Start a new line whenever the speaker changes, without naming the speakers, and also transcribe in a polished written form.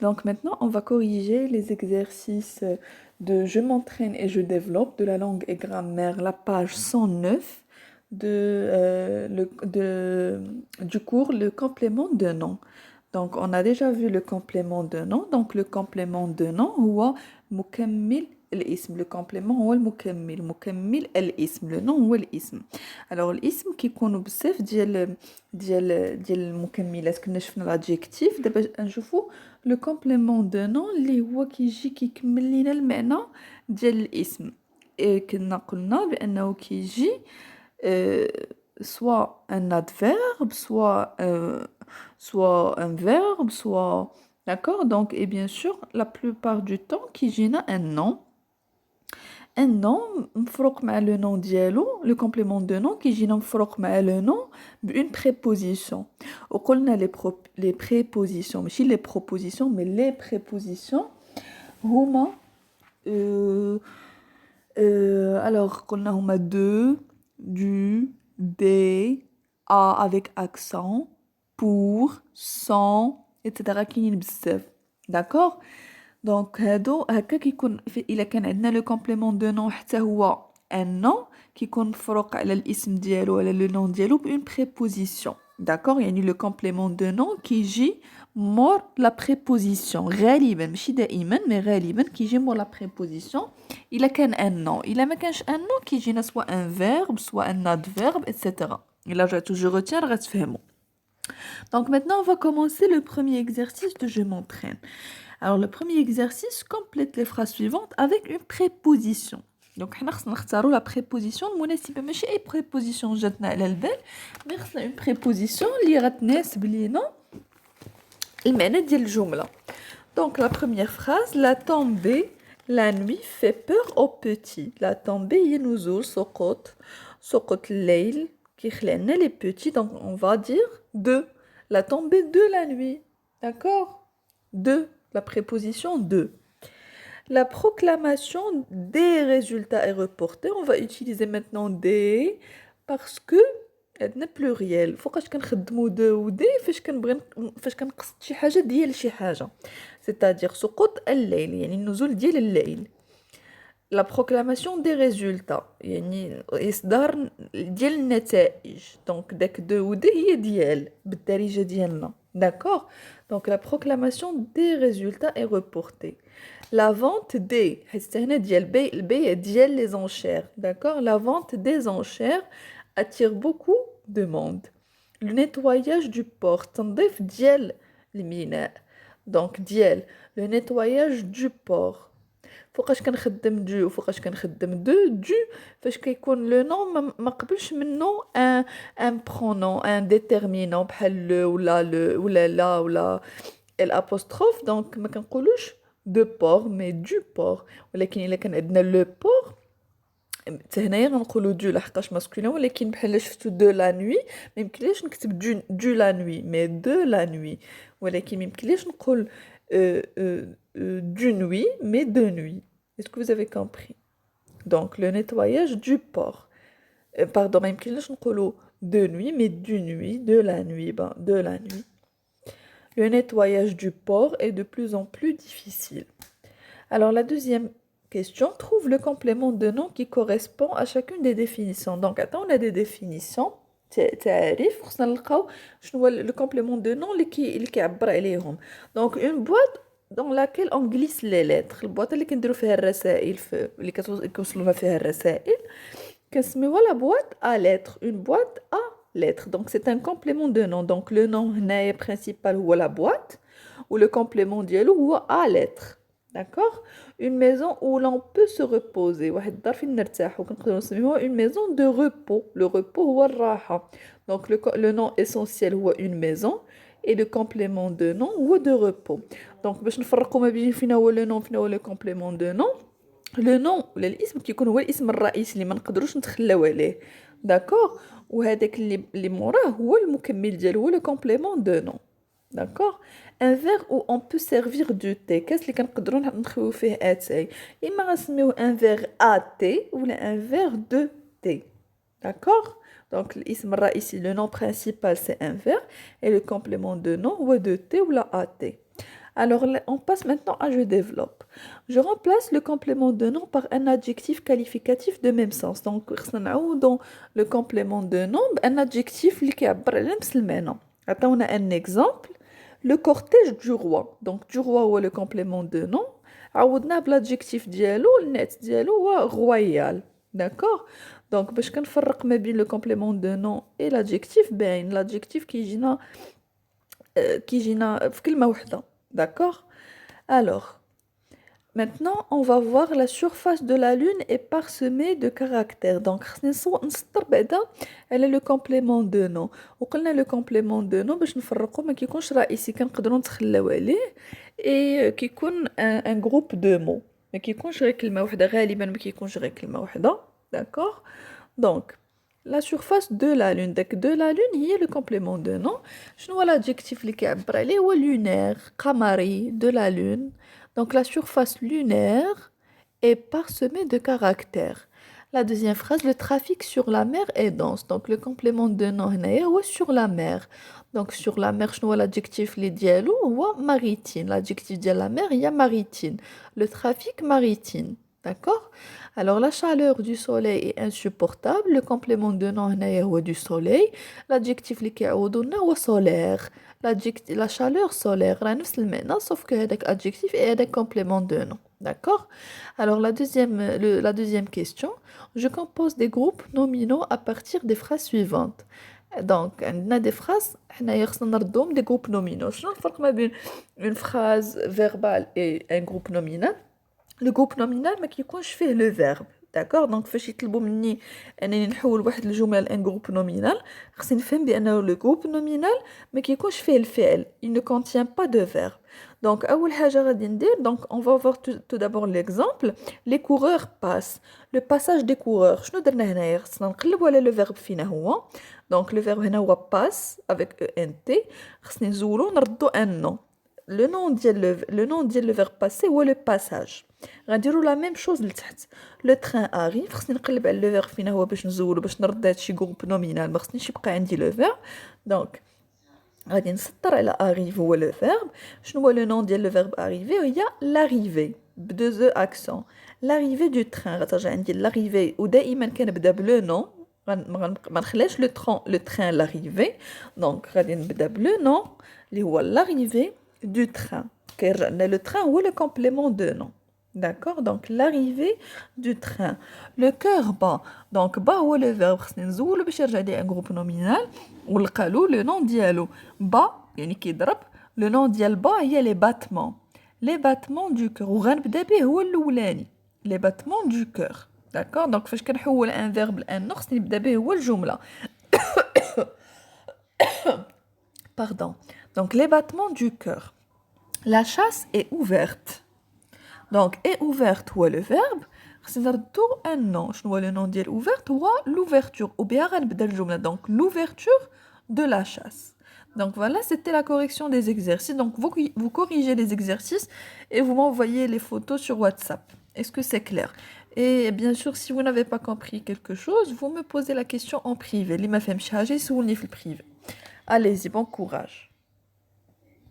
Donc maintenant, on va corriger les exercices de je m'entraîne et je développe de la langue et grammaire, la page 109 du cours le complément de nom. Donc on a déjà vu le complément de nom. Donc le complément de nom هو مكمل الاسم. Le complément هو المكمل. مكمل الاسم. Le nom هو الاسم. Alors الاسم كيكونوا بزاف ديال المكملات. كنا شفنا l'adjectif. دابا نشوفوا لو كومبليمون دو نون اللي هو كيجي كيكمل لينا المعنى ديال الاسم. كنا قلنا بانه كيجي soit un adverbe, soit un verbe, soit... D'accord? Donc, et bien sûr, la plupart du temps, كيجينا un nom. Un nom, مفروق مع le nom ديالو, le complément de nom, كيجينا مفروق مع le nom بune préposition. وقلنا les prépositions, ماشي les propositions, mais les prépositions, هما alors قلنا هما de, du, des, à avec accent, pour, sans, etc. كاينين بزاف. D'accord? دونك هادو هكا كيكون الا كان عندنا لو كومبليمون دو نون حتى هو ان نون كيكون مفروق على الاسم ديالو ولا لو نون ديالو بون بريبوزيسيون. داكور؟ يعني لو كومبليمون دو نون كيجي مور لا بريبوزيسيون غالبا، ماشي دائما مي غالبا كيجي مور لا بريبوزيسيون الا كان ان نون. الا ما كانش ان نون كيجينا سوا ان فيرب سوا ان ادفيرب ايتترا. الا رجعتو جو روتيان غتفهموا. Donc maintenant, on va commencer le premier exercice de je m'entraîne. Alors, le premier exercice complète les phrases suivantes avec une préposition. Donc, on va choisir la préposition المناسبة. ماشي أي préposition جاتنا على البال، mais خصنا une préposition اللي غتناسب لينا المعنى ديال الجملة. Donc, la première phrase, la tombée, la nuit fait peur aux petits. La tombée هي نزول سقوط الليل كيخلع لنا les petits. Donc, on va dire de. La tombée de la nuit. D'accord? De. La préposition de. La proclamation des résultats est reportée. On va utiliser maintenant des parce que عندنا pluriel. فوقاش كنخدموا de و des فاش كنقصد شي حاجه ديال شي حاجه. C'est-à-dire سقوط الليل يعني النزول ديال الليل. La proclamation des résultats يعني إصدار ديال النتائج. Donc داك de و des هي ديال بالدارجه ديالنا. D'accord? Donc la proclamation des résultats est reportée. La vente des هنا ديال البيع ديال les enchères. D'accord? La vente des enchères attire beaucoup de monde. Le nettoyage du port تنظيف ديال الميناء. Donc ديال le nettoyage du port. فوقاش كنخدم دو وفوقاش كنخدم دو فاش كيكون لو نون ما قبلش منه ان برونون ان ديتيرمينون بحال لو ولا لا ولا الابوستروف. دونك ما كنقولوش دو بور مي دو بور. ولكن الا كان عندنا لو بور حتى هنايا غنقولوا دو لحقاش ماسكولين. ولكن بحال شفتو دو لا نوي ما يمكنليش نكتب دو لا نوي مي دو لا نوي. ولكن ما يمكنليش نقول du nuit, mais de nuit. Est-ce que vous avez compris? Donc, le nettoyage du port. Pardon, même qu'il ne de nuit, mais du nuit, de la nuit, de la nuit. Le nettoyage du port est de plus en plus difficile. Alors, la deuxième question, trouve le complément de nom qui correspond à chacune des définitions. Donc, attends, on a des définitions. تعريف خصنا نلقاو شنو هو le complément de nom اللي كيعبر عليهم. Donc, une boîte dans laquelle on glisse les lettres. البواطه اللي كنديروا فيها الرسائل اللي كيوصلونا فيها الرسائل كنسميوها la boîte à lettres. Une boîte à lettres. Donc c'est un complément de nom. Donc le nom هنايا principal هو la boîte ou le complément ديالو هو à lettres. D'accord? Une maison où l'on peut se reposer. واحد الدار فين نرتاحو كنقدروا نسميوها une maison de repos. Le repos هو الراحه. Donc le nom essentiel هو une maison et le complément de nom هو de repos. Donc باش نفرقوا ما بين فينا هو لو نون فينا هو لو كومبليمون دو نون. لو نون ولا الاسم كيكون هو الاسم الرئيسي اللي ما نقدروش نتخلاو عليه. داكور؟ وهذاك اللي موراه هو المكمل ديالو هو لو كومبليمون دو نون. داكور؟ ان فير او اون بو سيرفير دو تي كاس اللي كنقدروا نخويو فيه اتاي. اما غنسميوه ان فير ا تي ولا ان فير دو تي. داكور؟ Donc, l'isme raïsi, le nom principal, c'est un verbe. Et le complément de nom, ou de T ou la AT. Alors, on passe maintenant à je développe. Je remplace le complément de nom par un adjectif qualificatif de même sens. Donc, dans le complément de nom, un adjectif qui a le même nom. Attends, on a un exemple. Le cortège du roi. Donc, du roi ou le complément de nom. عوضنا l'adjectif ديالو النات ديالو هو royal. D'accord? Donc, باش كنفرق ما بين le complément de nom et l'adjectif, ben l'adjectif كيجينا في كلمة واحدة. D'accord? Alors, maintenant, on va voir la surface de la Lune est parsemée de caractères. Donc, elle est le complément de nom. وقلنا le complément de nom باش نفرقو ما كيكونش رئيسي كنقدروا نتخلاو عليه et كيكون un groupe de mots. ما كيكونش غير كلمة واحدة غالبا ما كيكونش غير كلمة واحدة. D'accord? Donc, la surface de la Lune. Donc, de la Lune, il y a le complément de nom. Je vois l'adjectif qui est lunaire, qamari, de la Lune. Donc, la surface lunaire est parsemée de caractères. La deuxième phrase, le trafic sur la mer est dense. Donc, le complément de nom est sur la mer. Donc, sur la mer, je vois l'adjectif li dialou ou maritime. L'adjectif de la mer, il y a maritime. Le trafic maritime. D'accord? Alors, la chaleur du soleil est insupportable. Le complément de nom est du soleil. L'adjectif qui est solaire. La chaleur solaire, sauf que c'est adjectif et un complément de nom. D'accord? Alors, la deuxième question. Je compose des groupes nominaux à partir des phrases suivantes. Donc, on a des phrases, on a des groupes nominaux. Je ne sais une phrase verbale et un groupe nominal. Le groupe nominal ما كيكونش فيه le verbe. D'accord? Donc فاش يطلبوا مني انني نحول واحد الجمله لان groupe nominal خصني نفهم بانه le groupe nominal ما كيكونش فيه الفعل. Il ne contient pas de verbe. Donc اول حاجه غادي ندير donc on va voir tout d'abord l'exemple. Les coureurs passent. Le passage des coureurs. شنو درنا هنايا؟ خصنا نقلبوا على le verbe فينا هو. Donc le verbe هنا هو passe avec ent. خصني نزولو نردو un nom. Le nom ديال le verbe passer هو le passage. غنديروا لا ميم شوز لتحت. لو تران اريف خصني نقلب على لو فيرب فين هو باش نزولو باش نرد هادشي جروب نومينال ما خصنيش يبقى عندي لو فيرب. دونك غادي نسطر على اريف هو لو فيرب. شنو هو لو نون ديال لو فيرب اريفي؟ هي لاريفي بدو زو اكسون. لاريفي دو تران غترجع عندي لاريفي ودائما كنبدا بلو نون ما نخلاش لو تران لاريفي. دونك غادي نبدا بلو نون اللي هو لاريفي دو تران. كيرجع لنا لو تران هو لو كومبليمون دو نون. D'accord? Donc, l'arrivée du train. Le cœur bat. Donc, bat هو le verbe. خصني نزولو باش يرجع لي un groupe nominal. ولقالو le nom ديالو. Bat, يعني كيضرب. Le nom ديال bat هي les battements. Les battements du cœur. وغنبدا به هو الأولاني. Les battements du cœur. D'accord? Donc, فاش كنحول un verbe لان nom خصني نبدا به هو الجملة. Pardon. Donc, les battements du cœur. La chasse est ouverte. Donc, est ouverte هو le verbe. خصني نردو un nom. شنو هو le nom ديال ouverte هو l'ouverture. ou bien غنبدا الجملة. Donc, l'ouverture de la chasse. Donc, voilà, c'était la correction des exercices. Donc, vous corrigez les exercices et vous m'envoyez les photos sur WhatsApp. Est-ce que c'est clair? Et bien sûr, si vous n'avez pas compris quelque chose, vous me posez la question en privé. اللي ما فهمش حاجة يسولني في الprivé. Allez-y, bon courage.